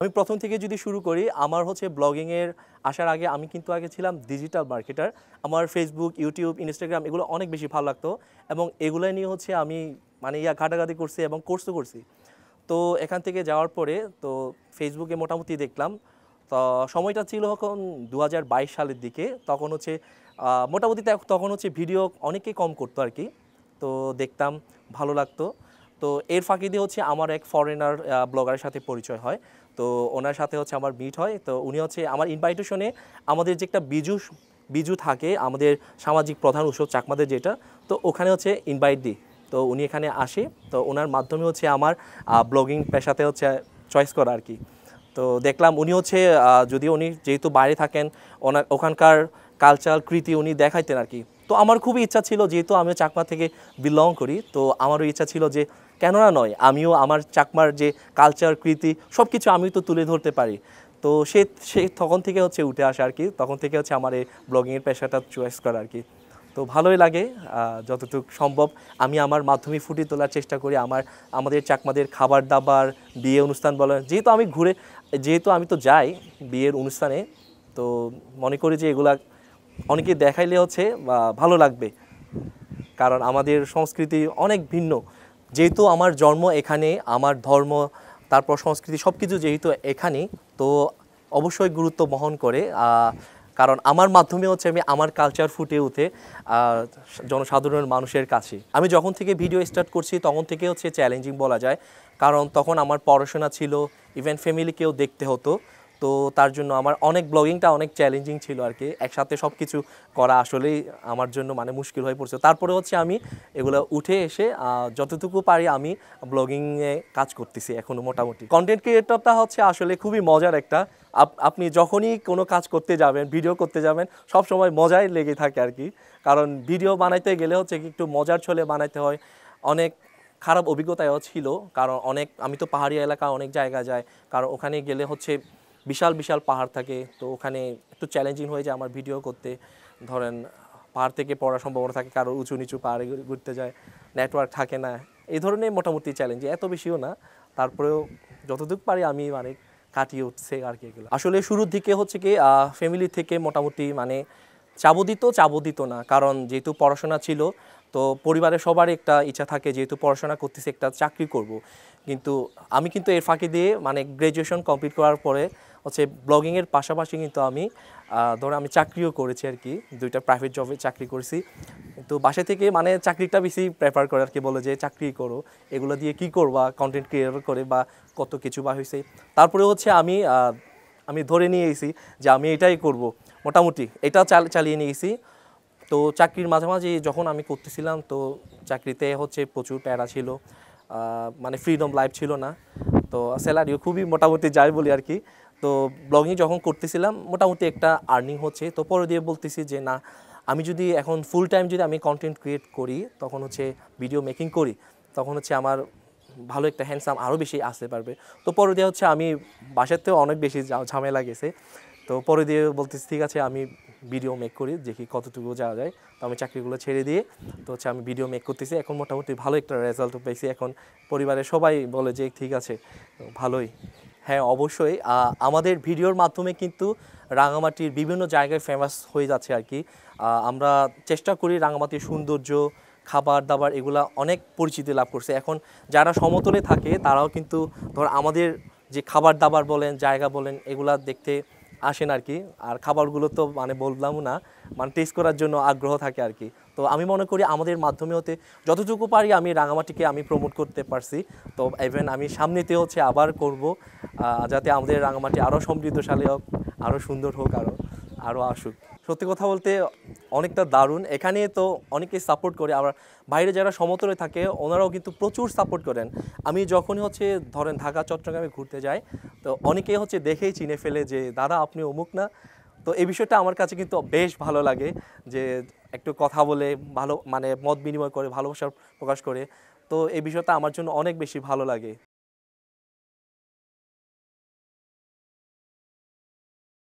আমি প্রথম থেকে যদি শুরু করি, আমার হচ্ছে ব্লগিংয়ের আসার আগে আমি কিন্তু আগে ছিলাম ডিজিটাল মার্কেটার। আমার ফেসবুক, ইউটিউব, ইনস্টাগ্রাম এগুলো অনেক বেশি ভালো লাগতো এবং এগুলো নিয়ে হচ্ছে আমি মানে ঘাটাঘাটি করছি এবং কোর্সও করছি। তো এখান থেকে যাওয়ার পরে তো ফেসবুকে মোটামুটি দেখলাম, তো সময়টা ছিল এখন 2022 সালের দিকে। তখন হচ্ছে মোটামুটি তখন হচ্ছে ভিডিও অনেকেই কম করতো আর কি। তো দেখতাম, ভালো লাগতো। তো এর ফাঁকি দিয়ে হচ্ছে আমার এক ফরেনার ব্লগারের সাথে পরিচয় হয়। তো ওনার সাথে হচ্ছে আমার মিট হয়। তো উনি হচ্ছে আমার ইনভাইটেশনে আমাদের যে একটা বিজু থাকে আমাদের সামাজিক প্রধান উৎসব চাকমাদের যেটা, তো ওখানে হচ্ছে ইনভাইট দিই। তো উনি এখানে আসে, তো ওনার মাধ্যমে হচ্ছে আমার ব্লগিং পেশাতে হচ্ছে চয়েস করা আর কি। তো দেখলাম উনি হচ্ছে যদিও উনি যেহেতু বাইরে থাকেন, ওখানকার কালচার কৃতি উনি দেখাইতেন আর কি। তো আমার খুবই ইচ্ছা ছিল, যেহেতু আমি চাকমা থেকে বিলং করি, তো আমারও ইচ্ছা ছিল যে কেননা নয়, আমিও আমার চাকমার যে কালচার কৃতি সব কিছু আমি তো তুলে ধরতে পারি। তো সে তখন থেকে হচ্ছে উঠে আসে আর কি, তখন থেকে হচ্ছে আমার এই ব্লগিংয়ের পেশাটা চয়েস করা আর কি। তো ভালোই লাগে, যতটুকু সম্ভব আমি আমার মাধ্যমে ফুটিয়ে তোলার চেষ্টা করি আমাদের চাকমাদের খাবার দাবার, বিয়ে অনুষ্ঠান বলেন, যেহেতু আমি তো যাই বিয়ের অনুষ্ঠানে, তো মনে করি যে এগুলা অনেকে দেখাইলে হচ্ছে ভালো লাগবে, কারণ আমাদের সংস্কৃতি অনেক ভিন্ন। যেহেতু আমার জন্ম এখানে, আমার ধর্ম, তারপর সংস্কৃতি সব কিছু যেহেতু এখানে, তো অবশ্যই গুরুত্ব বহন করে, কারণ আমার মাধ্যমে হচ্ছে আমি আমার কালচার ফুটে উঠে জনসাধারণ মানুষের কাছে। আমি যখন থেকে ভিডিও স্টার্ট করছি তখন থেকে হচ্ছে চ্যালেঞ্জিং বলা যায়, কারণ তখন আমার পড়াশোনা ছিল, ইভেন ফ্যামিলিকেও দেখতে হতো। তো তার জন্য আমার ব্লগিংটা অনেক চ্যালেঞ্জিং ছিল আর কি। একসাথে সব কিছু করা আসলেই আমার জন্য মানে মুশকিল হয়ে পড়ছে। তারপরে হচ্ছে আমি এগুলো উঠে এসে যতটুকু পারি আমি ব্লগিংয়ে কাজ করতেছি এখনও মোটামুটি। কন্টেন্ট ক্রিয়েটরটা হচ্ছে আসলে খুবই মজার একটা, আপনি যখনই কোনো কাজ করতে যাবেন, ভিডিও করতে যাবেন, সব সময় মজাই লেগে থাকে আর কি। কারণ ভিডিও বানাইতে গেলে হচ্ছে একটু মজার ছলে বানাইতে হয়। অনেক খারাপ অভিজ্ঞতাও ছিল, কারণ আমি তো পাহাড়ি এলাকা অনেক জায়গায় যাই, কারণ ওখানে গেলে হচ্ছে বিশাল বিশাল পাহাড় থাকে। তো ওখানে একটু চ্যালেঞ্জিং হয়ে যায় আমার ভিডিও করতে। ধরেন পাহাড় থেকে পড়ার সম্ভাবনা থাকে, কারো উঁচু নিচু পাহাড়ে ঘুরতে যায়, নেটওয়ার্ক থাকে না, এই ধরনের মোটামুটি চ্যালেঞ্জ, এত বেশিও না। তারপরেও যতটুকু পারি আমি মানে কাটিয়ে উঠছে আর কি এগুলো। আসলে শুরুর দিকে হচ্ছে কি ফ্যামিলি থেকে মোটামুটি মানে চাবো দিত না, কারণ যেহেতু পড়াশোনা ছিল, তো পরিবারের সবারই একটা ইচ্ছা থাকে যেহেতু পড়াশোনা করতেছি একটা চাকরি করব। কিন্তু আমি কিন্তু এর ফাঁকি দিয়ে মানে গ্র্যাজুয়েশন কমপ্লিট করার পরে হচ্ছে ব্লগিংয়ের পাশাপাশি কিন্তু আমি আমি চাকরিও করেছি আর কি, 2টা প্রাইভেট জবে চাকরি করেছি। তো বাসা থেকে মানে চাকরিটা বেশি প্রেফার করে আর কি, বলে যে চাকরি করো, এগুলো দিয়ে কি করবা, কন্টেন্ট ক্রিয়েটর করে বা কত কিছু বা হয়েছে। তারপরে হচ্ছে আমি ধরে নিয়ে এসেছি যে আমি এটাই করব, মোটামুটি এটা চালিয়ে নিয়েছি। তো চাকরির মাঝামাঝি যখন আমি করতেছিলাম, তো চাকরিতে হচ্ছে প্রচুর প্যারা ছিল, মানে ফ্রিডম লাইফ ছিল না। তো স্যালারিও খুবই মোটামুটি যাই বলি আর কি। তো ব্লগিং যখন করতেছিলাম মোটামুটি একটা আর্নিং হচ্ছে, তো পরে দিয়ে বলতেছি যে না, আমি যদি এখন ফুল টাইম যদি আমি কন্টেন্ট ক্রিয়েট করি, তখন হচ্ছে ভিডিও মেকিং করি, তখন হচ্ছে আমার ভালো একটা হ্যান্ডসাম আরও বেশি আসতে পারবে। তো পরে দিয়ে হচ্ছে আমি বাসাতেও অনেক বেশি ঝামেলা গেছে। তো পরে দিয়ে বলতেছি ঠিক আছে আমি ভিডিও মেক করি, দেখি কতটুকু যাওয়া যায়। তো আমি চাকরিগুলো ছেড়ে দিয়ে তো হচ্ছে আমি ভিডিও মেক করতেছি, এখন মোটামুটি ভালো একটা রেজাল্ট পেয়েছি। এখন পরিবারের সবাই বলে যে ঠিক আছে, ভালোই। হ্যাঁ অবশ্যই, আমাদের ভিডিওর মাধ্যমে কিন্তু রাঙামাটির বিভিন্ন জায়গায় ফেমাস হয়ে যাচ্ছে আর কি। আমরা চেষ্টা করি রাঙামাটির সৌন্দর্য, খাবার দাবার এগুলা অনেক পরিচিতি লাভ করছে। এখন যারা সমতলে থাকে তারাও কিন্তু আমাদের যে খাবার দাবার বলেন, জায়গা বলেন, এগুলা দেখতে আসেন আর কি। আর খাবারগুলো তো মানে বললামও না, মানে টেস্ট করার জন্য আগ্রহ থাকে আর কি। তো আমি মনে করি আমাদের মাধ্যমে হতে যতটুকু পারি আমি রাঙামাটিকে আমি প্রমোট করতে পারছি। তো ইভেন আমি সামনেতে হচ্ছে আবার করব, যাতে আমাদের রাঙামাটি আরও সমৃদ্ধশালী হোক, আরও সুন্দর হোক, আরও আসুক। সত্যি কথা বলতে অনেকটা দারুণ, এখানে তো অনেকেই সাপোর্ট করে, আবার বাইরে যারা সমতলে থাকে ওনারাও কিন্তু প্রচুর সাপোর্ট করেন। আমি যখনই হচ্ছে ধরেন ঢাকা চট্টগ্রামে ঘুরতে যাই, তো অনেকেই হচ্ছে দেখেই চিনে ফেলে যে দাদা আপনি অমুক না। তো এই বিষয়টা আমার কাছে কিন্তু বেশ ভালো লাগে, যে একটু কথা বলে ভালো মানে মত বিনিময় করে ভালোবাসা প্রকাশ করে। তো এই বিষয়টা আমার জন্য অনেক বেশি ভালো লাগে।